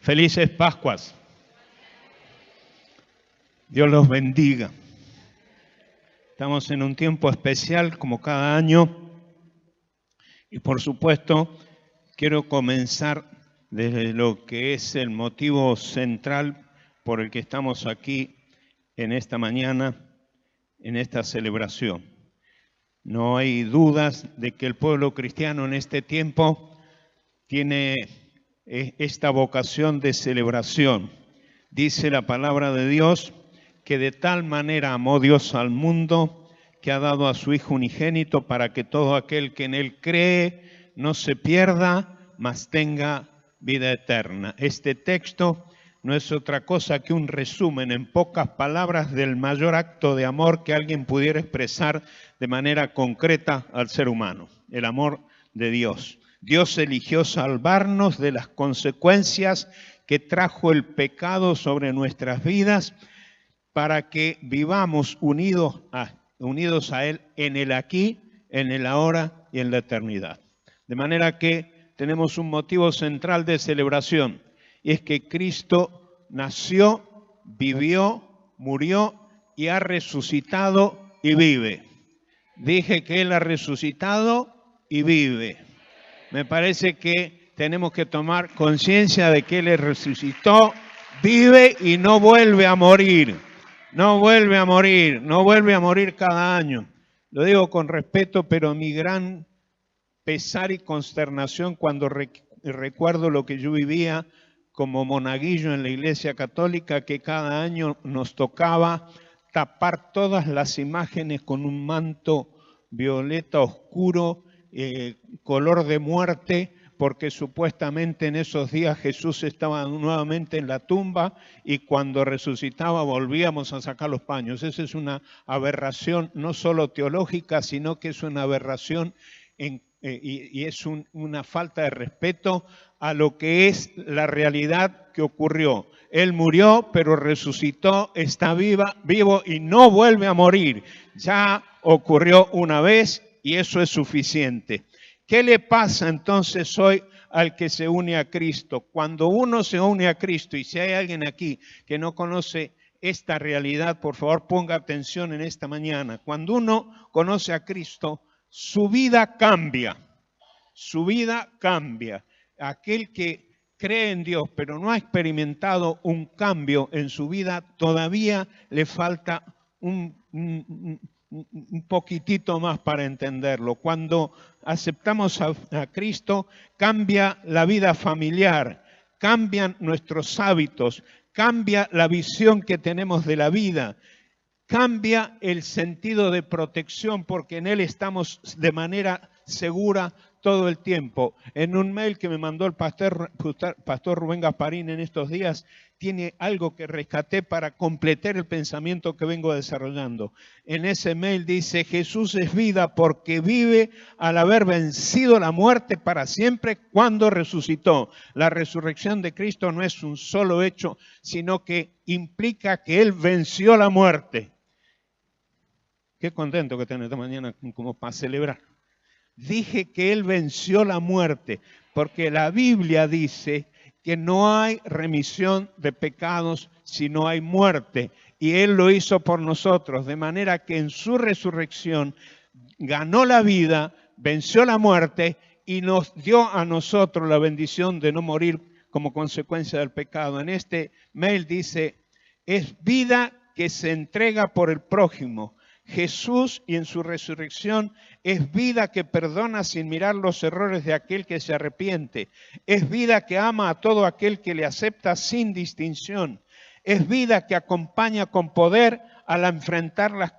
Felices Pascuas. Dios los bendiga. Estamos en un tiempo especial como cada año y por supuesto quiero comenzar desde lo que es el motivo central por el que estamos aquí en esta mañana, en esta celebración. No hay dudas de que el pueblo cristiano en este tiempo tiene esta vocación de celebración. Dice la palabra de Dios que de tal manera amó Dios al mundo que ha dado a su Hijo unigénito para que todo aquel que en Él cree no se pierda, mas tenga vida eterna. Este texto no es otra cosa que un resumen en pocas palabras del mayor acto de amor que alguien pudiera expresar de manera concreta al ser humano, el amor de Dios. Dios eligió salvarnos de las consecuencias que trajo el pecado sobre nuestras vidas para que vivamos unidos a Él en el aquí, en el ahora y en la eternidad. De manera que tenemos un motivo central de celebración y es que Cristo nació, vivió, murió y ha resucitado y vive. Dije que Él ha resucitado y vive. Me parece que tenemos que tomar conciencia de que Él resucitó, vive y no vuelve a morir. No vuelve a morir, no vuelve a morir cada año. Lo digo con respeto, pero mi gran pesar y consternación cuando recuerdo lo que yo vivía como monaguillo en la Iglesia Católica, que cada año nos tocaba tapar todas las imágenes con un manto violeta oscuro, color de muerte, porque supuestamente en esos días Jesús estaba nuevamente en la tumba y cuando resucitaba volvíamos a sacar los paños. Esa es una aberración no solo teológica, sino que es una aberración y es una falta de respeto a lo que es la realidad que ocurrió. Él murió, pero resucitó, está vivo y no vuelve a morir. Ya ocurrió una vez y eso es suficiente. ¿Qué le pasa entonces hoy al que se une a Cristo? Cuando uno se une a Cristo, y si hay alguien aquí que no conoce esta realidad, por favor ponga atención en esta mañana. Cuando uno conoce a Cristo, su vida cambia. Su vida cambia. Aquel que cree en Dios, pero no ha experimentado un cambio en su vida, todavía le falta un poquitito más para entenderlo. Cuando aceptamos a Cristo, cambia la vida familiar, cambian nuestros hábitos, cambia la visión que tenemos de la vida, cambia el sentido de protección porque en Él estamos de manera segura todo el tiempo. En un mail que me mandó el pastor Rubén Gasparín en estos días, tiene algo que rescaté para completar el pensamiento que vengo desarrollando. En ese mail dice: Jesús es vida porque vive al haber vencido la muerte para siempre cuando resucitó. La resurrección de Cristo no es un solo hecho, sino que implica que Él venció la muerte. Qué contento que tengo esta mañana como para celebrar. Dije que Él venció la muerte, porque la Biblia dice que no hay remisión de pecados si no hay muerte. Y Él lo hizo por nosotros, de manera que en su resurrección ganó la vida, venció la muerte y nos dio a nosotros la bendición de no morir como consecuencia del pecado. En este mail dice: es vida que se entrega por el prójimo. Jesús, y en su resurrección, es vida que perdona sin mirar los errores de aquel que se arrepiente. Es vida que ama a todo aquel que le acepta sin distinción. Es vida que acompaña con poder al enfrentar las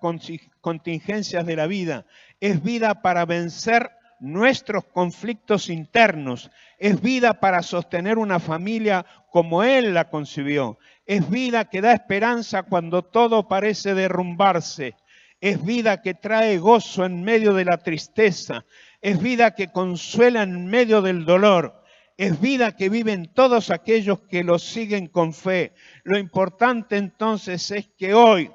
contingencias de la vida. Es vida para vencer nuestros conflictos internos. Es vida para sostener una familia como Él la concibió. Es vida que da esperanza cuando todo parece derrumbarse. Es vida que trae gozo en medio de la tristeza. Es vida que consuela en medio del dolor. Es vida que viven todos aquellos que lo siguen con fe. Lo importante entonces es que hoy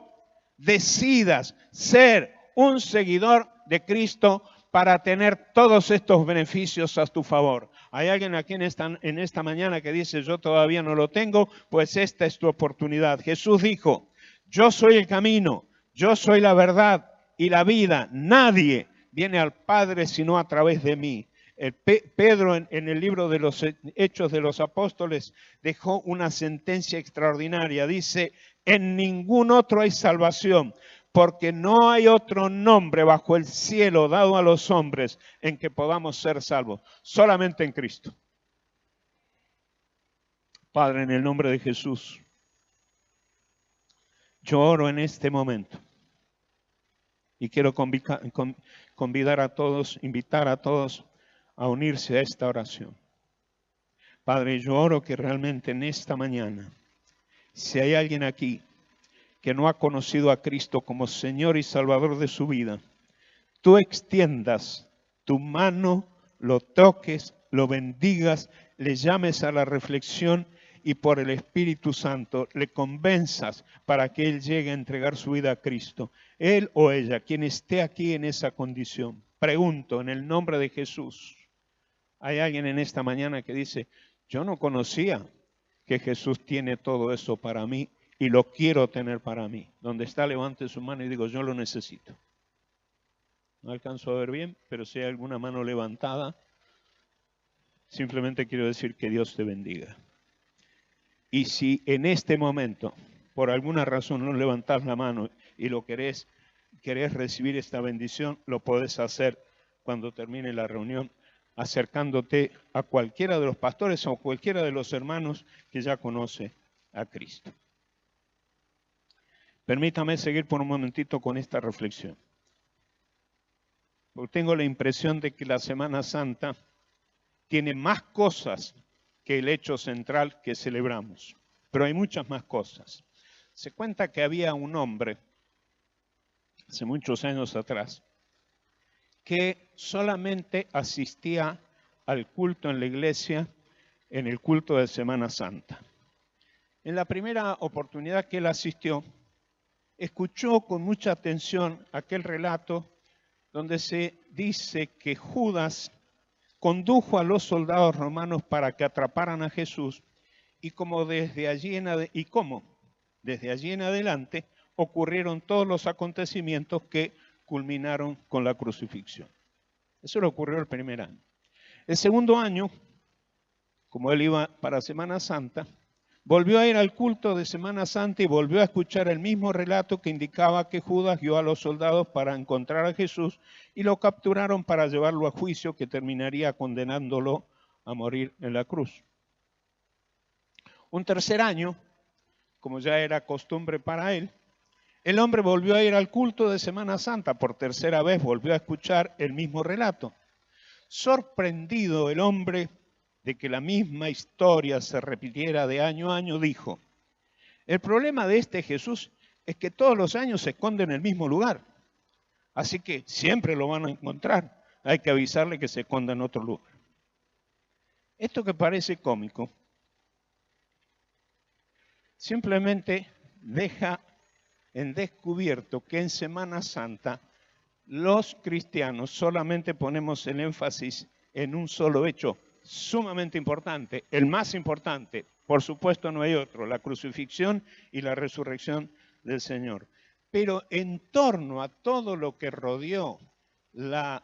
decidas ser un seguidor de Cristo para tener todos estos beneficios a tu favor. ¿Hay alguien aquí en esta mañana que dice, yo todavía no lo tengo? Pues esta es tu oportunidad. Jesús dijo, yo soy el camino, yo soy la verdad y la vida. Nadie viene al Padre sino a través de mí. Pedro en el libro de los Hechos de los Apóstoles dejó una sentencia extraordinaria. Dice, en ningún otro hay salvación, porque no hay otro nombre bajo el cielo dado a los hombres en que podamos ser salvos, solamente en Cristo. Padre, en el nombre de Jesús, yo oro en este momento y quiero convidar a todos, invitar a todos a unirse a esta oración. Padre, yo oro que realmente en esta mañana, si hay alguien aquí que no ha conocido a Cristo como Señor y Salvador de su vida, tú extiendas tu mano, lo toques, lo bendigas, le llames a la reflexión y por el Espíritu Santo le convenzas para que Él llegue a entregar su vida a Cristo. Él o ella, quien esté aquí en esa condición. Pregunto en el nombre de Jesús. Hay alguien en esta mañana que dice, yo no conocía que Jesús tiene todo eso para mí y lo quiero tener para mí. Donde está, levante su mano y digo, yo lo necesito. No alcanzo a ver bien, pero si hay alguna mano levantada, simplemente quiero decir que Dios te bendiga. Y si en este momento, por alguna razón, no levantas la mano y lo querés recibir esta bendición, lo podés hacer cuando termine la reunión, acercándote a cualquiera de los pastores o cualquiera de los hermanos que ya conoce a Cristo. Permítame seguir por un momentito con esta reflexión. Porque tengo la impresión de que la Semana Santa tiene más cosas que el hecho central que celebramos. Pero hay muchas más cosas. Se cuenta que había un hombre, hace muchos años atrás, que solamente asistía al culto en la iglesia, en el culto de Semana Santa. En la primera oportunidad que él asistió, escuchó con mucha atención aquel relato donde se dice que Judas condujo a los soldados romanos para que atraparan a Jesús y desde allí en adelante ocurrieron todos los acontecimientos que culminaron con la crucifixión. Eso le ocurrió el primer año. El segundo año, como él iba para Semana Santa, volvió a ir al culto de Semana Santa y volvió a escuchar el mismo relato que indicaba que Judas guió a los soldados para encontrar a Jesús y lo capturaron para llevarlo a juicio que terminaría condenándolo a morir en la cruz. Un tercer año, como ya era costumbre para él, el hombre volvió a ir al culto de Semana Santa. Por tercera vez volvió a escuchar el mismo relato. Sorprendido el hombre de que la misma historia se repitiera de año a año, dijo, el problema de este Jesús es que todos los años se esconde en el mismo lugar. Así que siempre lo van a encontrar. Hay que avisarle que se esconda en otro lugar. Esto que parece cómico, simplemente deja en descubierto que en Semana Santa los cristianos solamente ponemos el énfasis en un solo hecho sumamente importante, el más importante, por supuesto no hay otro, la crucifixión y la resurrección del Señor. Pero en torno a todo lo que rodeó la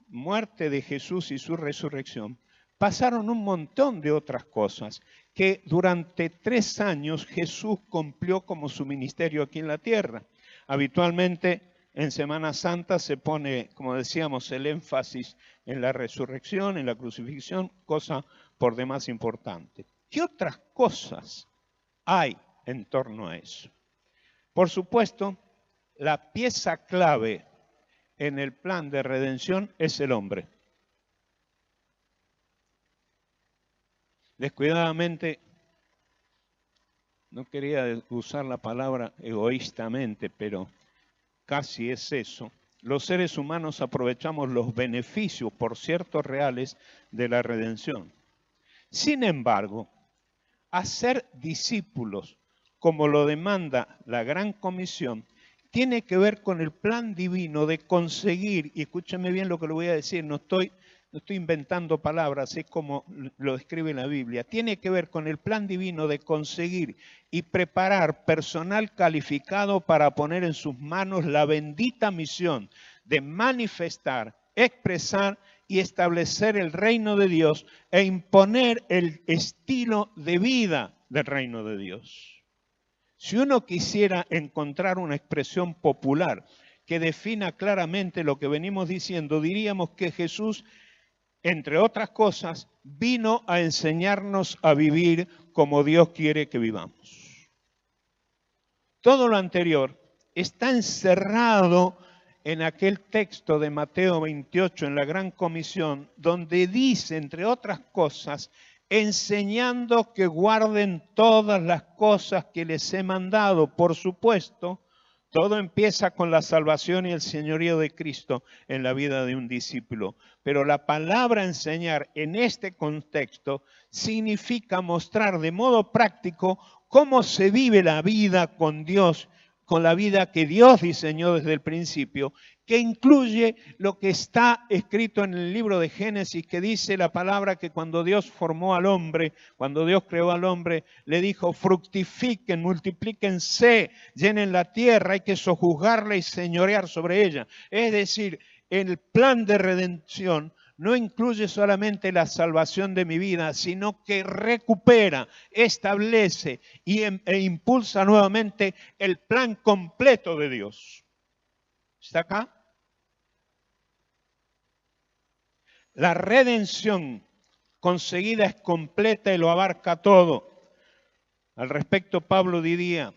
muerte de Jesús y su resurrección, pasaron un montón de otras cosas que durante 3 años Jesús cumplió como su ministerio aquí en la tierra. Habitualmente en Semana Santa se pone, como decíamos, el énfasis en la resurrección, en la crucifixión, cosa por demás importante. ¿Qué otras cosas hay en torno a eso? Por supuesto, la pieza clave en el plan de redención es el hombre. Descuidadamente, no quería usar la palabra egoístamente, pero casi es eso. Los seres humanos aprovechamos los beneficios, por cierto, reales de la redención. Sin embargo, hacer discípulos, como lo demanda la Gran Comisión, tiene que ver con el plan divino de conseguir, y escúchame bien lo que le voy a decir, no estoy inventando palabras, es como lo describe la Biblia, tiene que ver con el plan divino de conseguir y preparar personal calificado para poner en sus manos la bendita misión de manifestar, expresar y establecer el reino de Dios e imponer el estilo de vida del reino de Dios. Si uno quisiera encontrar una expresión popular que defina claramente lo que venimos diciendo, diríamos que Jesús, entre otras cosas, vino a enseñarnos a vivir como Dios quiere que vivamos. Todo lo anterior está encerrado en aquel texto de Mateo 28, en la Gran Comisión, donde dice, entre otras cosas, enseñando que guarden todas las cosas que les he mandado. Por supuesto, todo empieza con la salvación y el señorío de Cristo en la vida de un discípulo. Pero la palabra enseñar en este contexto significa mostrar de modo práctico cómo se vive la vida con Dios, con la vida que Dios diseñó desde el principio, que incluye lo que está escrito en el libro de Génesis, que dice la palabra que cuando Dios formó al hombre, cuando Dios creó al hombre, le dijo, fructifiquen, multiplíquense, llenen la tierra, hay que sojuzgarla y señorear sobre ella. Es decir, el plan de redención no incluye solamente la salvación de mi vida, sino que recupera, establece e impulsa nuevamente el plan completo de Dios. ¿Está acá? La redención conseguida es completa y lo abarca todo. Al respecto, Pablo diría,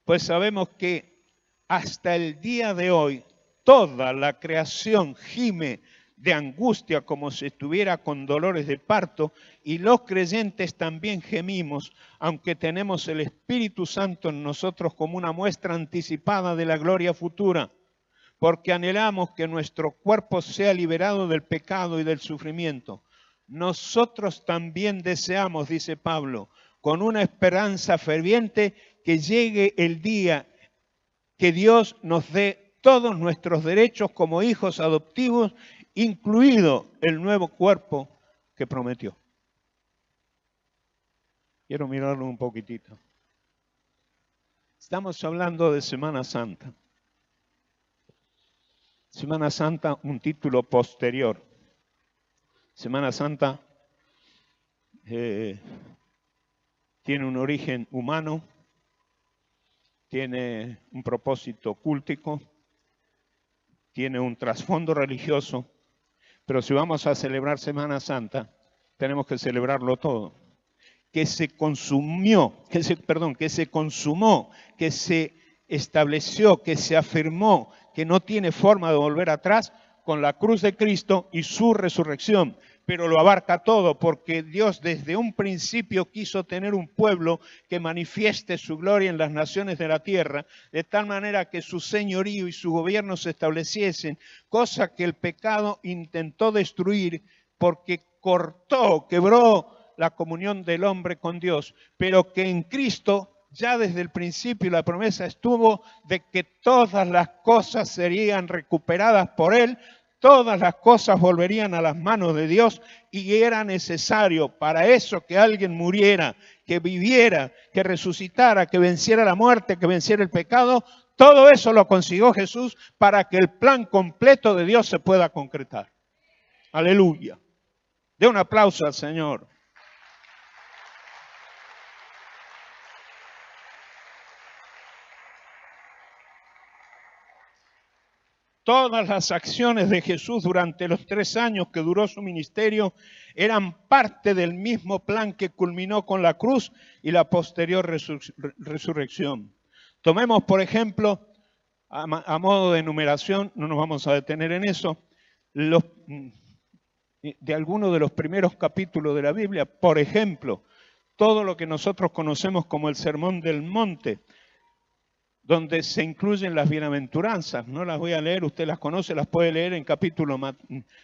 pues sabemos que hasta el día de hoy toda la creación gime de angustia como si estuviera con dolores de parto, y los creyentes también gemimos, aunque tenemos el Espíritu Santo en nosotros como una muestra anticipada de la gloria futura, porque anhelamos que nuestro cuerpo sea liberado del pecado y del sufrimiento. Nosotros también deseamos, dice Pablo, con una esperanza ferviente, que llegue el día que Dios nos dé todos nuestros derechos como hijos adoptivos, incluido el nuevo cuerpo que prometió. Quiero mirarlo un poquitito. Estamos hablando de Semana Santa. Semana Santa, un título posterior. Semana Santa tiene un origen humano, tiene un propósito cultico, tiene un trasfondo religioso, pero si vamos a celebrar Semana Santa, tenemos que celebrarlo todo. Que se consumó, que se estableció, que se afirmó, que no tiene forma de volver atrás con la cruz de Cristo y su resurrección. Pero lo abarca todo, porque Dios desde un principio quiso tener un pueblo que manifieste su gloria en las naciones de la tierra, de tal manera que su señorío y su gobierno se estableciesen, cosa que el pecado intentó destruir porque quebró la comunión del hombre con Dios, pero que en Cristo ya desde el principio la promesa estuvo de que todas las cosas serían recuperadas por Él, todas las cosas volverían a las manos de Dios, y era necesario para eso que alguien muriera, que viviera, que resucitara, que venciera la muerte, que venciera el pecado. Todo eso lo consiguió Jesús para que el plan completo de Dios se pueda concretar. Aleluya. Dé un aplauso al Señor. Todas las acciones de Jesús durante los 3 años que duró su ministerio eran parte del mismo plan que culminó con la cruz y la posterior resurrección. Tomemos, por ejemplo, a modo de enumeración, no nos vamos a detener en eso, de algunos de los primeros capítulos de la Biblia. Por ejemplo, todo lo que nosotros conocemos como el Sermón del Monte, donde se incluyen las bienaventuranzas. No las voy a leer, usted las conoce, las puede leer en capítulo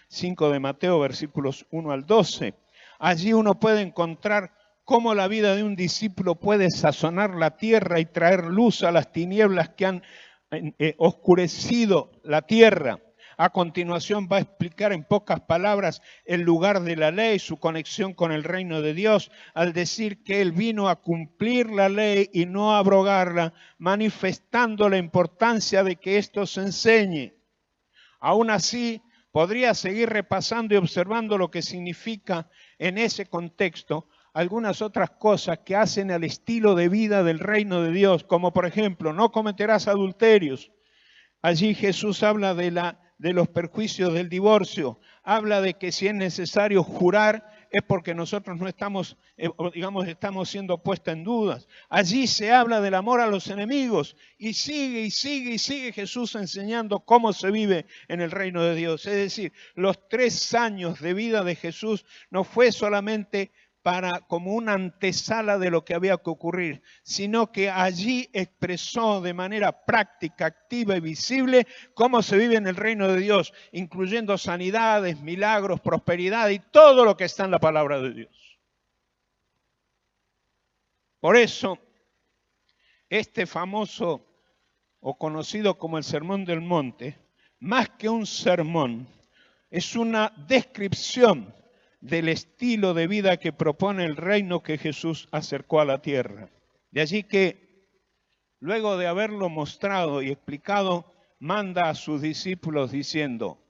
5 de Mateo, versículos 1 al 12. Allí uno puede encontrar cómo la vida de un discípulo puede sazonar la tierra y traer luz a las tinieblas que han oscurecido la tierra. A continuación va a explicar en pocas palabras el lugar de la ley, su conexión con el reino de Dios, al decir que Él vino a cumplir la ley y no a abrogarla, manifestando la importancia de que esto se enseñe. Aún así, podría seguir repasando y observando lo que significa en ese contexto algunas otras cosas que hacen al estilo de vida del reino de Dios, como por ejemplo, no cometerás adulterios. Allí Jesús habla de los perjuicios del divorcio, habla de que si es necesario jurar es porque nosotros no estamos, estamos siendo puestos en dudas. Allí se habla del amor a los enemigos y sigue Jesús enseñando cómo se vive en el reino de Dios. Es decir, los 3 años de vida de Jesús no fue solamente como una antesala de lo que había que ocurrir, sino que allí expresó de manera práctica, activa y visible cómo se vive en el reino de Dios, incluyendo sanidades, milagros, prosperidad y todo lo que está en la palabra de Dios. Por eso, este famoso o conocido como el Sermón del Monte, más que un sermón, es una descripción del estilo de vida que propone el reino que Jesús acercó a la tierra. De allí que, luego de haberlo mostrado y explicado, manda a sus discípulos diciendo,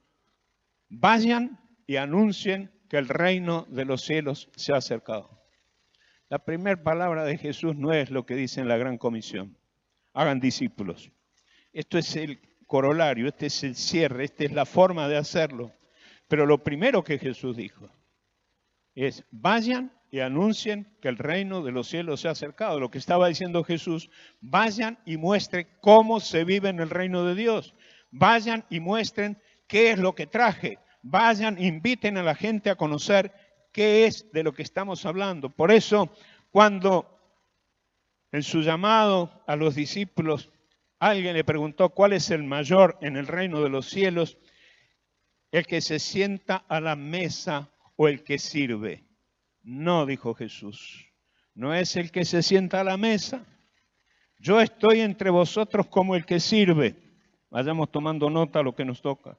vayan y anuncien que el reino de los cielos se ha acercado. La primera palabra de Jesús no es lo que dice en la Gran Comisión. Hagan discípulos. Esto es el corolario, este es el cierre, esta es la forma de hacerlo. Pero lo primero que Jesús dijo es, vayan y anuncien que el reino de los cielos se ha acercado. Lo que estaba diciendo Jesús, vayan y muestren cómo se vive en el reino de Dios. Vayan y muestren qué es lo que traje. Vayan, inviten a la gente a conocer qué es de lo que estamos hablando. Por eso, cuando en su llamado a los discípulos, alguien le preguntó cuál es el mayor en el reino de los cielos, el que se sienta a la mesa o el que sirve. No, dijo Jesús, no es el que se sienta a la mesa. Yo estoy entre vosotros como el que sirve. Vayamos tomando nota de lo que nos toca.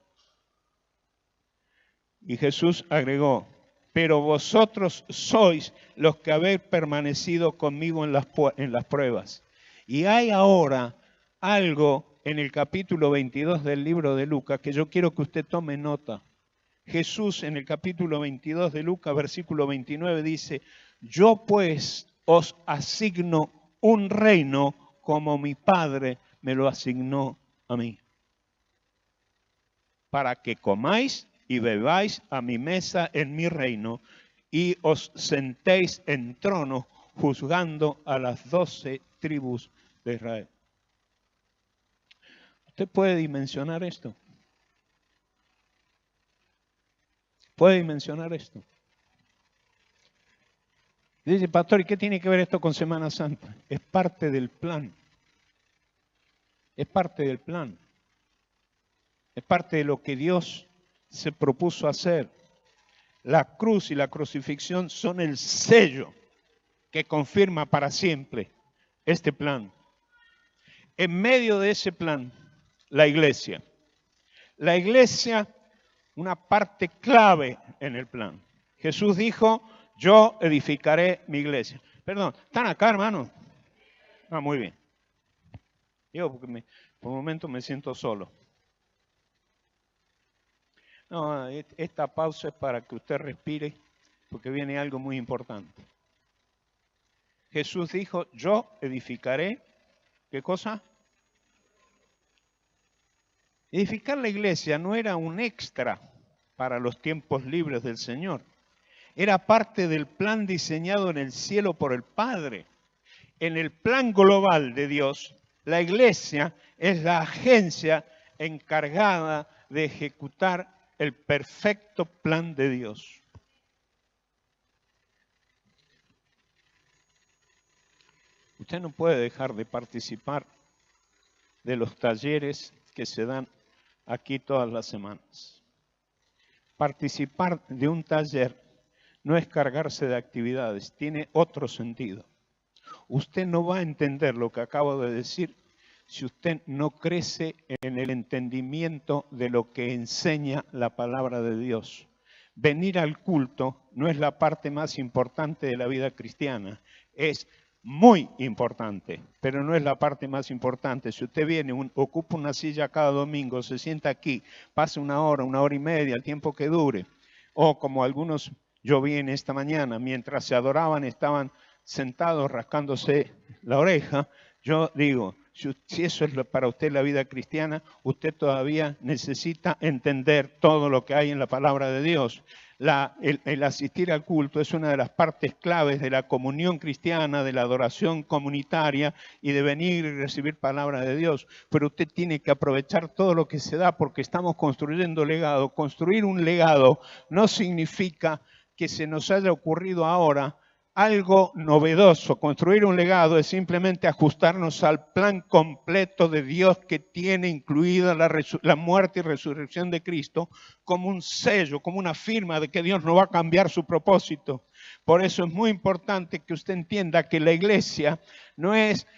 Y Jesús agregó, pero vosotros sois los que habéis permanecido conmigo en las pruebas. Y hay ahora algo en el capítulo 22 del libro de Lucas que yo quiero que usted tome nota. Jesús en el capítulo 22 de Lucas, versículo 29, dice, yo pues os asigno un reino como mi Padre me lo asignó a mí, para que comáis y bebáis a mi mesa en mi reino y os sentéis en trono juzgando a las 12 tribus de Israel. ¿Usted puede dimensionar esto? ¿Puede dimensionar esto? Dice, pastor, ¿y qué tiene que ver esto con Semana Santa? Es parte del plan. Es parte del plan. Es parte de lo que Dios se propuso hacer. La cruz y la crucifixión son el sello que confirma para siempre este plan. En medio de ese plan, la iglesia. La iglesia, una parte clave en el plan. Jesús dijo, yo edificaré mi iglesia. Perdón, ¿están acá, hermano? Ah, muy bien. Digo, porque por un momento me siento solo. No, esta pausa es para que usted respire, porque viene algo muy importante. Jesús dijo, yo edificaré, ¿qué cosa? Edificar la iglesia no era un extra para los tiempos libres del Señor. Era parte del plan diseñado en el cielo por el Padre. En el plan global de Dios, la iglesia es la agencia encargada de ejecutar el perfecto plan de Dios. Usted no puede dejar de participar de los talleres que se dan aquí todas las semanas. Participar de un taller no es cargarse de actividades, tiene otro sentido. Usted no va a entender lo que acabo de decir si usted no crece en el entendimiento de lo que enseña la palabra de Dios. Venir al culto no es la parte más importante de la vida cristiana, es muy importante, pero no es la parte más importante. Si usted viene, ocupa una silla cada domingo, se sienta aquí, pasa una hora y media, el tiempo que dure, o como algunos yo vi en esta mañana, mientras se adoraban estaban sentados rascándose la oreja, yo digo, si eso es para usted la vida cristiana, usted todavía necesita entender todo lo que hay en la palabra de Dios. El asistir al culto es una de las partes claves de la comunión cristiana, de la adoración comunitaria y de venir y recibir palabra de Dios. Pero usted tiene que aprovechar todo lo que se da porque estamos construyendo legado. Construir un legado no significa que se nos haya ocurrido ahora algo novedoso. Construir un legado es simplemente ajustarnos al plan completo de Dios que tiene incluida la muerte y resurrección de Cristo como un sello, como una firma de que Dios no va a cambiar su propósito. Por eso es muy importante que usted entienda que la iglesia no es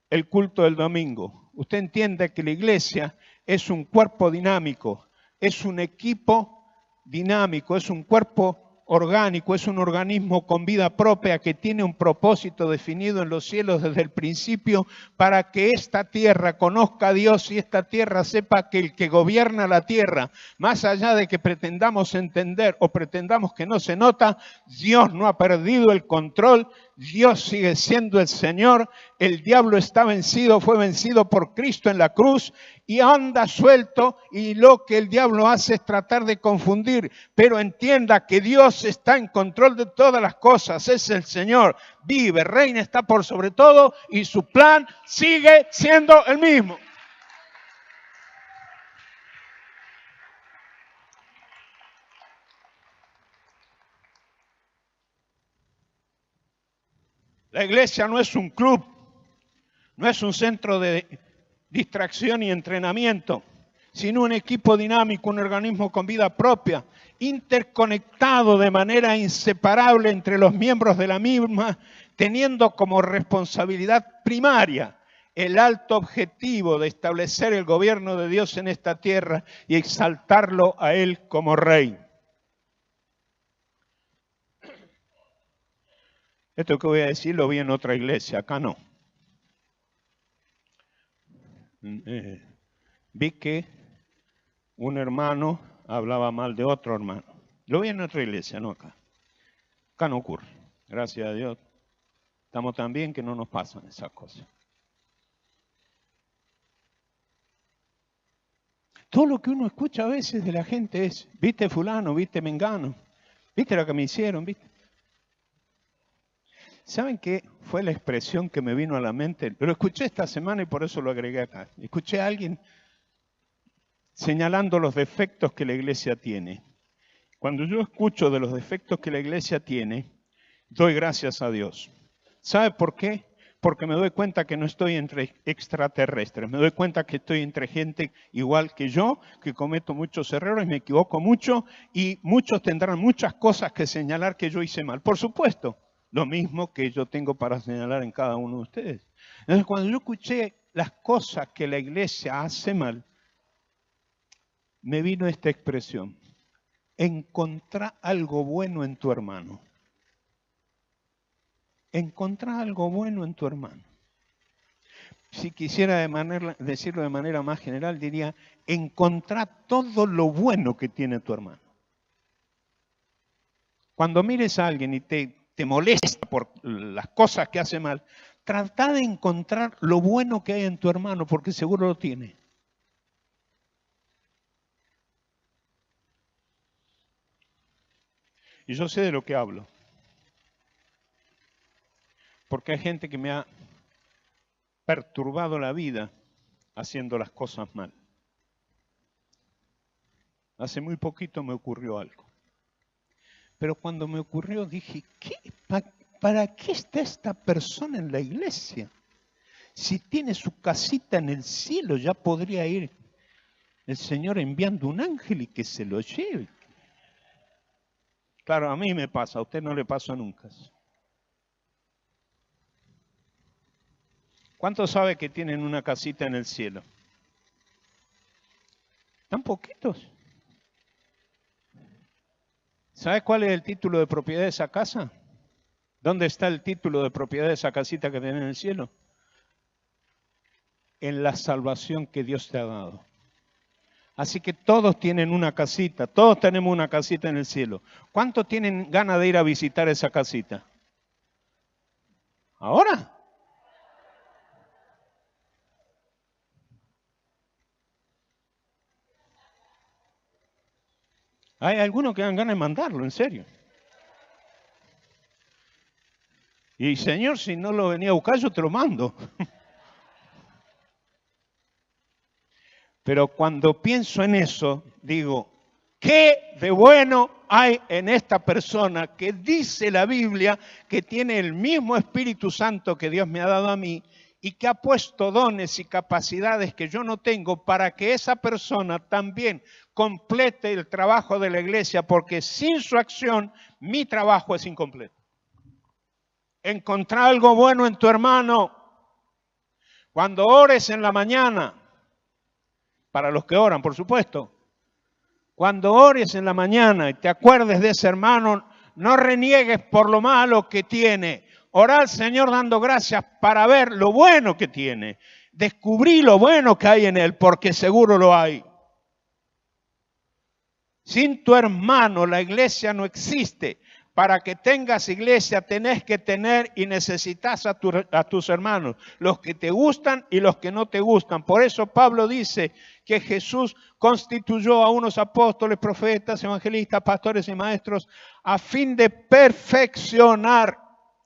el culto del domingo. Usted entienda que la iglesia es un cuerpo dinámico, es un equipo dinámico, es un cuerpo orgánico, es un organismo con vida propia que tiene un propósito definido en los cielos desde el principio para que esta tierra conozca a Dios y esta tierra sepa que el que gobierna la tierra, más allá de que pretendamos entender o pretendamos que no se nota, Dios no ha perdido el control, Dios sigue siendo el Señor, el diablo está vencido, fue vencido por Cristo en la cruz y anda suelto y lo que el diablo hace es tratar de confundir, pero entienda que Dios está en control de todas las cosas, es el Señor, vive, reina, está por sobre todo y su plan sigue siendo el mismo. La iglesia no es un club, no es un centro de distracción y entrenamiento, sino un equipo dinámico, un organismo con vida propia, interconectado de manera inseparable entre los miembros de la misma, teniendo como responsabilidad primaria el alto objetivo de establecer el gobierno de Dios en esta tierra y exaltarlo a Él como Rey. Esto que voy a decir lo vi en otra iglesia, acá no. Vi que un hermano hablaba mal de otro hermano. Lo vi en otra iglesia, no acá. Acá no ocurre. Gracias a Dios. Estamos tan bien que no nos pasan esas cosas. Todo lo que uno escucha a veces de la gente es, ¿viste fulano? ¿Viste mengano? ¿Viste lo que me hicieron? ¿Viste? ¿Saben qué fue la expresión que me vino a la mente? Lo escuché esta semana y por eso lo agregué acá. Escuché a alguien señalando los defectos que la iglesia tiene. Cuando yo escucho de los defectos que la iglesia tiene, doy gracias a Dios. ¿Sabe por qué? Porque me doy cuenta que no estoy entre extraterrestres, me doy cuenta que estoy entre gente igual que yo, que cometo muchos errores, me equivoco mucho y muchos tendrán muchas cosas que señalar que yo hice mal. Por supuesto, lo mismo que yo tengo para señalar en cada uno de ustedes. Entonces, cuando yo escuché las cosas que la iglesia hace mal, me vino esta expresión: encontrá algo bueno en tu hermano. Encontrá algo bueno en tu hermano. Si quisiera decirlo de manera más general, diría, encontrá todo lo bueno que tiene tu hermano. Cuando mires a alguien y te molesta por las cosas que hace mal, trata de encontrar lo bueno que hay en tu hermano, porque seguro lo tiene. Y yo sé de lo que hablo. Porque hay gente que me ha perturbado la vida haciendo las cosas mal. Hace muy poquito me ocurrió algo. Pero cuando me ocurrió dije, ¿para qué está esta persona en la iglesia? Si tiene su casita en el cielo, ya podría ir el Señor enviando un ángel y que se lo lleve. Claro, a mí me pasa, a usted no le pasa nunca. ¿Cuántos saben que tienen una casita en el cielo? ¿Tan poquitos? ¿Sabes cuál es el título de propiedad de esa casa? ¿Dónde está el título de propiedad de esa casita que tienen en el cielo? En la salvación que Dios te ha dado. Así que todos tienen una casita, todos tenemos una casita en el cielo. ¿Cuántos tienen ganas de ir a visitar esa casita? ¿Ahora? Hay algunos que dan ganas de mandarlo, en serio. Y Señor, si no lo venía a buscar, yo te lo mando. Pero cuando pienso en eso, digo, ¿qué de bueno hay en esta persona que dice la Biblia que tiene el mismo Espíritu Santo que Dios me ha dado a mí y que ha puesto dones y capacidades que yo no tengo para que esa persona también complete el trabajo de la iglesia? Porque sin su acción, mi trabajo es incompleto. Encontrar algo bueno en tu hermano. Cuando ores en la mañana, para los que oran, por supuesto. Cuando ores en la mañana y te acuerdes de ese hermano, no reniegues por lo malo que tiene. Orá al Señor dando gracias para ver lo bueno que tiene. Descubrí lo bueno que hay en él, porque seguro lo hay. Sin tu hermano, la iglesia no existe. Para que tengas iglesia tenés que tener y necesitas a tus hermanos, los que te gustan y los que no te gustan. Por eso Pablo dice que Jesús constituyó a unos apóstoles, profetas, evangelistas, pastores y maestros a fin de perfeccionar,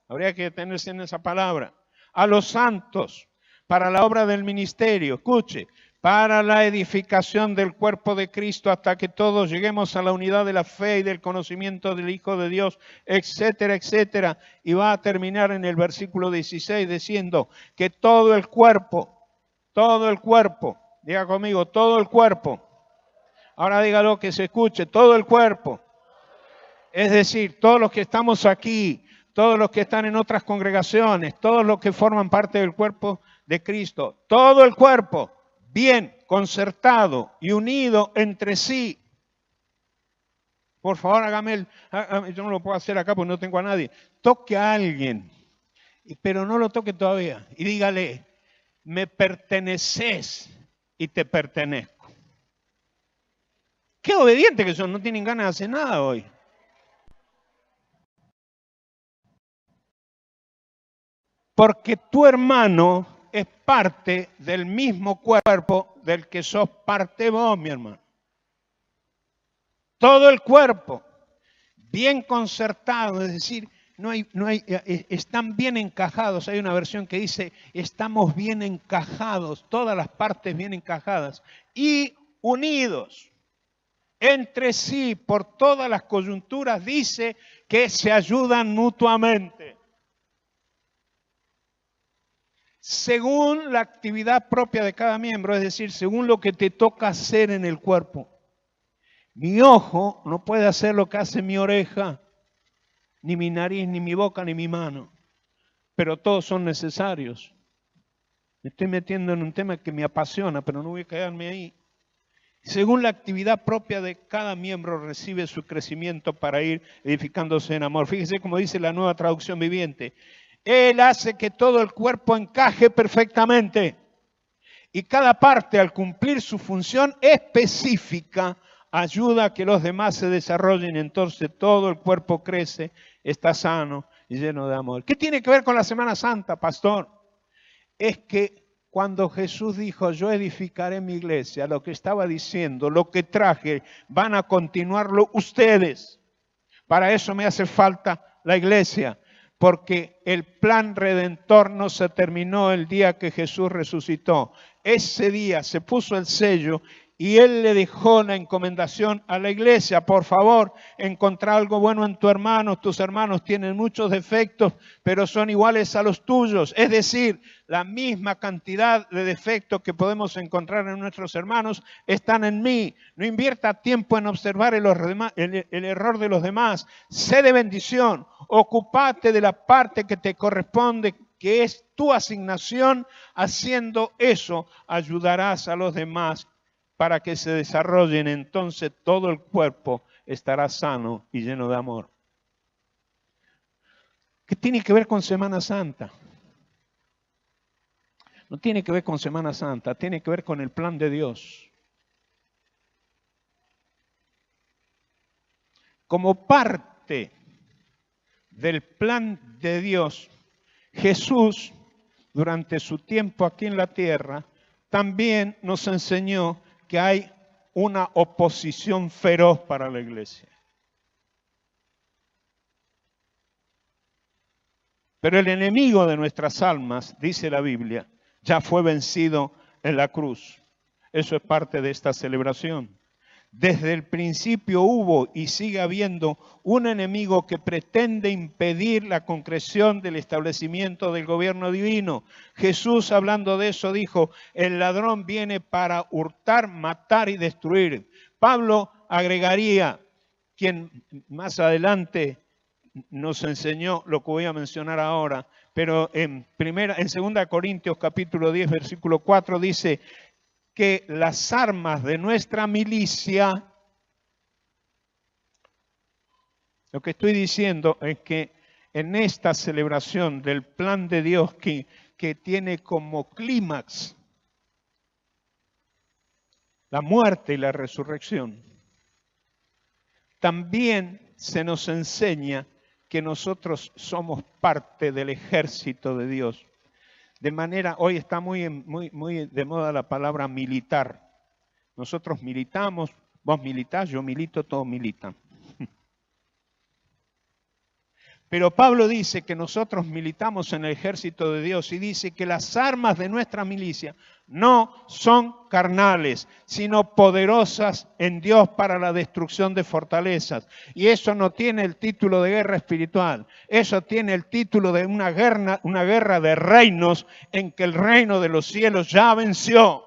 habría que detenerse en esa palabra, a los santos para la obra del ministerio. Escuche. Para la edificación del cuerpo de Cristo hasta que todos lleguemos a la unidad de la fe y del conocimiento del Hijo de Dios, etcétera, etcétera. Y va a terminar en el versículo 16 diciendo que todo el cuerpo, diga conmigo, todo el cuerpo. Ahora dígalo que se escuche, todo el cuerpo. Es decir, todos los que estamos aquí, todos los que están en otras congregaciones, todos los que forman parte del cuerpo de Cristo, todo el cuerpo. Bien concertado y unido entre sí. Por favor, hágame yo no lo puedo hacer acá porque no tengo a nadie. Toque a alguien, pero no lo toque todavía. Y dígale, me perteneces y te pertenezco. Qué obediente que son, no tienen ganas de hacer nada hoy. Porque tu hermano es parte del mismo cuerpo del que sos parte vos, mi hermano. Todo el cuerpo, bien concertado, es decir, están bien encajados. Hay una versión que dice, estamos bien encajados, todas las partes bien encajadas y unidos entre sí por todas las coyunturas, dice que se ayudan mutuamente. Según la actividad propia de cada miembro, es decir, según lo que te toca hacer en el cuerpo. Mi ojo no puede hacer lo que hace mi oreja, ni mi nariz, ni mi boca, ni mi mano, pero todos son necesarios. Me estoy metiendo en un tema que me apasiona, pero no voy a quedarme ahí. Según la actividad propia de cada miembro recibe su crecimiento para ir edificándose en amor. Fíjese cómo dice la Nueva Traducción Viviente. Él hace que todo el cuerpo encaje perfectamente y cada parte, al cumplir su función específica, ayuda a que los demás se desarrollen. Entonces todo el cuerpo crece, está sano y lleno de amor. ¿Qué tiene que ver con la Semana Santa, pastor? Es que cuando Jesús dijo, yo edificaré mi iglesia, lo que estaba diciendo, lo que traje, van a continuarlo ustedes. Para eso me hace falta la iglesia. Porque el plan redentor no se terminó el día que Jesús resucitó. Ese día se puso el sello y Él le dejó la encomendación a la iglesia. Por favor, encontrá algo bueno en tu hermano. Tus hermanos tienen muchos defectos, pero son iguales a los tuyos. Es decir, la misma cantidad de defectos que podemos encontrar en nuestros hermanos están en mí. No invierta tiempo en observar el error de los demás. Sé de bendición. Ocupate de la parte que te corresponde, que es tu asignación. Haciendo eso, ayudarás a los demás para que se desarrollen. Entonces todo el cuerpo estará sano y lleno de amor. ¿Qué tiene que ver con Semana Santa? No tiene que ver con Semana Santa, tiene que ver con el plan de Dios. Como parte del plan de Dios, Jesús, durante su tiempo aquí en la tierra, también nos enseñó que hay una oposición feroz para la iglesia. Pero el enemigo de nuestras almas, dice la Biblia, ya fue vencido en la cruz. Eso es parte de esta celebración. Desde el principio hubo y sigue habiendo un enemigo que pretende impedir la concreción del establecimiento del gobierno divino. Jesús, hablando de eso, dijo: el ladrón viene para hurtar, matar y destruir. Pablo agregaría, quien más adelante nos enseñó lo que voy a mencionar ahora, pero en 2 Corintios capítulo 10, versículo 4 dice que las armas de nuestra milicia, lo que estoy diciendo es que en esta celebración del plan de Dios que tiene como clímax la muerte y la resurrección, también se nos enseña que nosotros somos parte del ejército de Dios. De manera, hoy está muy de moda la palabra militar. Nosotros militamos, vos militás, yo milito, todos militan. Pero Pablo dice que nosotros militamos en el ejército de Dios y dice que las armas de nuestra milicia no son carnales, sino poderosas en Dios para la destrucción de fortalezas. Y eso no tiene el título de guerra espiritual, eso tiene el título de una guerra de reinos en que el reino de los cielos ya venció.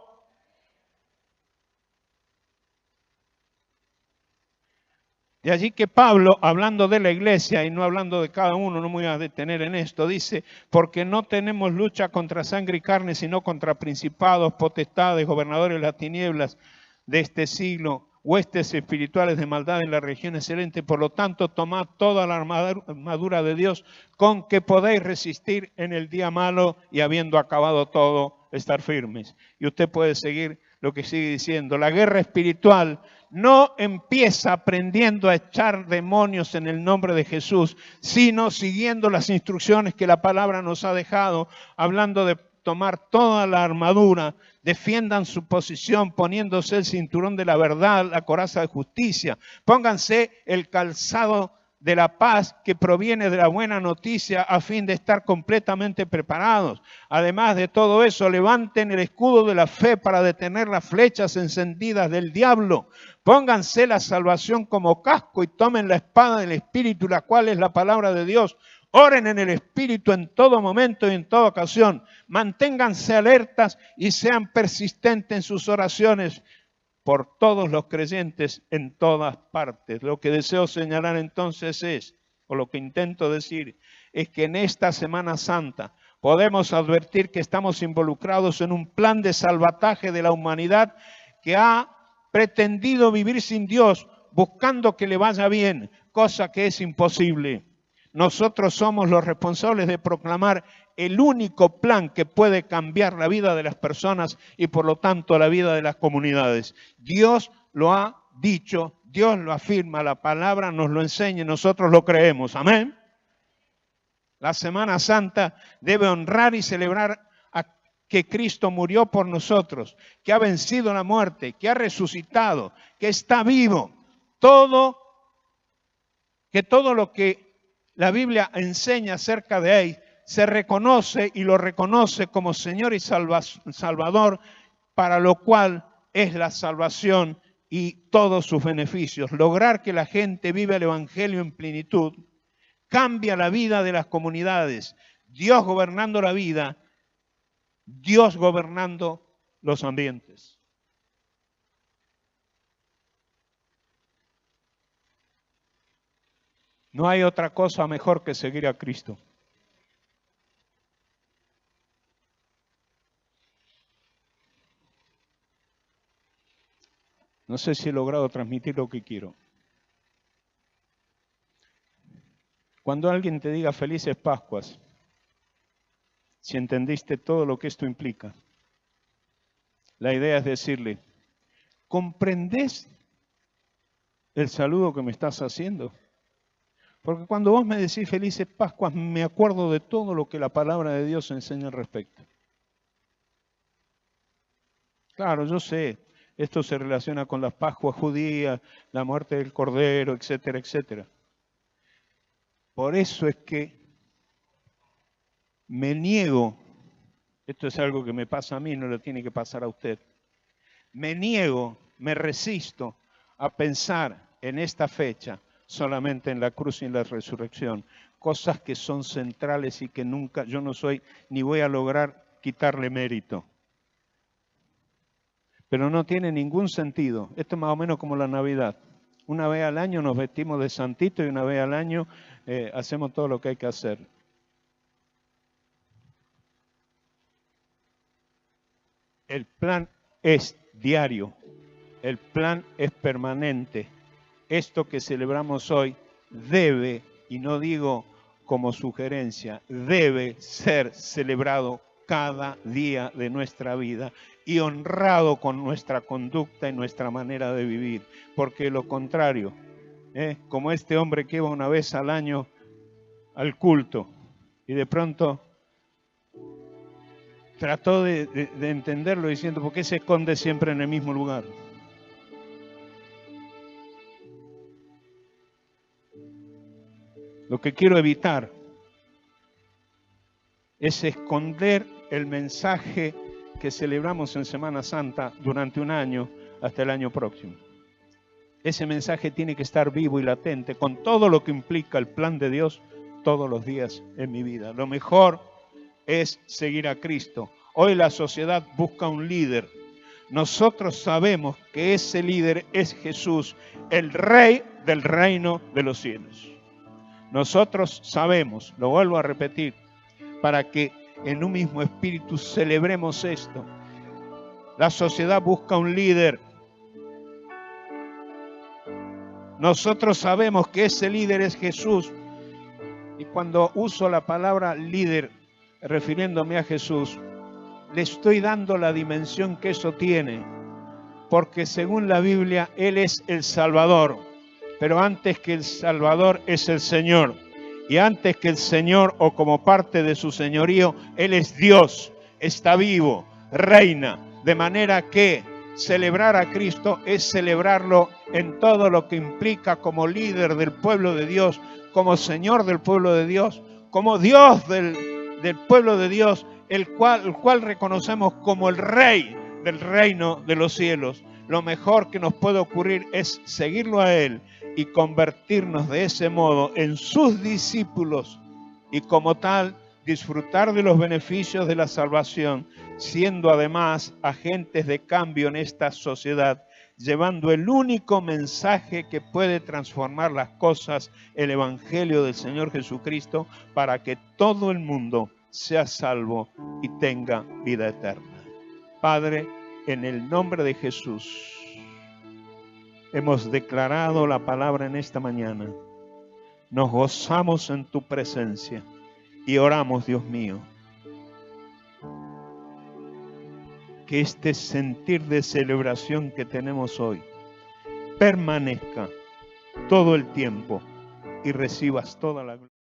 De allí que Pablo, hablando de la iglesia y no hablando de cada uno, no me voy a detener en esto, dice: porque no tenemos lucha contra sangre y carne, sino contra principados, potestades, gobernadores de las tinieblas de este siglo, huestes espirituales de maldad en la región excelente. Por lo tanto, tomad toda la armadura de Dios, con que podéis resistir en el día malo, y habiendo acabado todo, estar firmes. Y usted puede seguir lo que sigue diciendo. La guerra espiritual no empieza aprendiendo a echar demonios en el nombre de Jesús, sino siguiendo las instrucciones que la palabra nos ha dejado, hablando de tomar toda la armadura. Defiendan su posición poniéndose el cinturón de la verdad, la coraza de justicia. Pónganse el calzado de la paz que proviene de la buena noticia, a fin de estar completamente preparados. Además de todo eso, levanten el escudo de la fe para detener las flechas encendidas del diablo. Pónganse la salvación como casco y tomen la espada del Espíritu, la cual es la palabra de Dios. Oren en el Espíritu en todo momento y en toda ocasión. Manténganse alertas y sean persistentes en sus oraciones por todos los creyentes en todas partes. Lo que deseo señalar entonces es, o lo que intento decir, es que en esta Semana Santa podemos advertir que estamos involucrados en un plan de salvataje de la humanidad que ha pretendido vivir sin Dios, buscando que le vaya bien, cosa que es imposible. Nosotros somos los responsables de proclamar el único plan que puede cambiar la vida de las personas y por lo tanto la vida de las comunidades. Dios lo ha dicho, Dios lo afirma, la palabra nos lo enseña y nosotros lo creemos. Amén. La Semana Santa debe honrar y celebrar a que Cristo murió por nosotros, que ha vencido la muerte, que ha resucitado, que está vivo. Todo lo que la Biblia enseña acerca de él se reconoce y lo reconoce como Señor y Salvador, para lo cual es la salvación y todos sus beneficios. Lograr que la gente viva el Evangelio en plenitud cambia la vida de las comunidades. Dios gobernando la vida, Dios gobernando los ambientes. No hay otra cosa mejor que seguir a Cristo. No sé si he logrado transmitir lo que quiero. Cuando alguien te diga felices Pascuas, si entendiste todo lo que esto implica, la idea es decirle, ¿comprendés el saludo que me estás haciendo? Porque cuando vos me decís felices Pascuas, me acuerdo de todo lo que la palabra de Dios enseña al respecto. Claro, yo sé, esto se relaciona con las Pascuas judías, la muerte del Cordero, etcétera, etcétera. Por eso es que me niego, esto es algo que me pasa a mí, no le tiene que pasar a usted, me niego, me resisto a pensar en esta fecha solamente en la cruz y en la resurrección, cosas que son centrales y que nunca, yo no soy, ni voy a lograr quitarle mérito. Pero no tiene ningún sentido. Esto es más o menos como la Navidad. Una vez al año nos vestimos de santito y una vez al año hacemos todo lo que hay que hacer. El plan es diario, el plan es permanente. Esto que celebramos hoy debe, y no digo como sugerencia, debe ser celebrado cada día de nuestra vida y honrado con nuestra conducta y nuestra manera de vivir, porque lo contrario, como este hombre que iba una vez al año al culto y de pronto trató de entenderlo diciendo, ¿por qué se esconde siempre en el mismo lugar? Lo que quiero evitar es esconder el mensaje que celebramos en Semana Santa durante un año hasta el año próximo. Ese mensaje tiene que estar vivo y latente con todo lo que implica el plan de Dios todos los días en mi vida. Lo mejor es seguir a Cristo. Hoy la sociedad busca un líder. Nosotros sabemos que ese líder es Jesús, el Rey del reino de los cielos. Nosotros sabemos, lo vuelvo a repetir, para que en un mismo espíritu celebremos esto. La sociedad busca un líder. Nosotros sabemos que ese líder es Jesús. Y cuando uso la palabra líder, refiriéndome a Jesús, le estoy dando la dimensión que eso tiene. Porque según la Biblia, Él es el Salvador. Pero antes que el Salvador es el Señor. Y antes que el Señor o como parte de su señorío, Él es Dios, está vivo, reina. De manera que celebrar a Cristo es celebrarlo en todo lo que implica como líder del pueblo de Dios, como Señor del pueblo de Dios, como Dios del pueblo de Dios, el cual reconocemos como el Rey del reino de los cielos. Lo mejor que nos puede ocurrir es seguirlo a Él y convertirnos de ese modo en sus discípulos y como tal disfrutar de los beneficios de la salvación, siendo además agentes de cambio en esta sociedad, llevando el único mensaje que puede transformar las cosas, el Evangelio del Señor Jesucristo, para que todo el mundo sea salvo y tenga vida eterna. Padre, en el nombre de Jesús, hemos declarado la palabra en esta mañana. Nos gozamos en tu presencia y oramos, Dios mío, que este sentir de celebración que tenemos hoy permanezca todo el tiempo y recibas toda la gloria.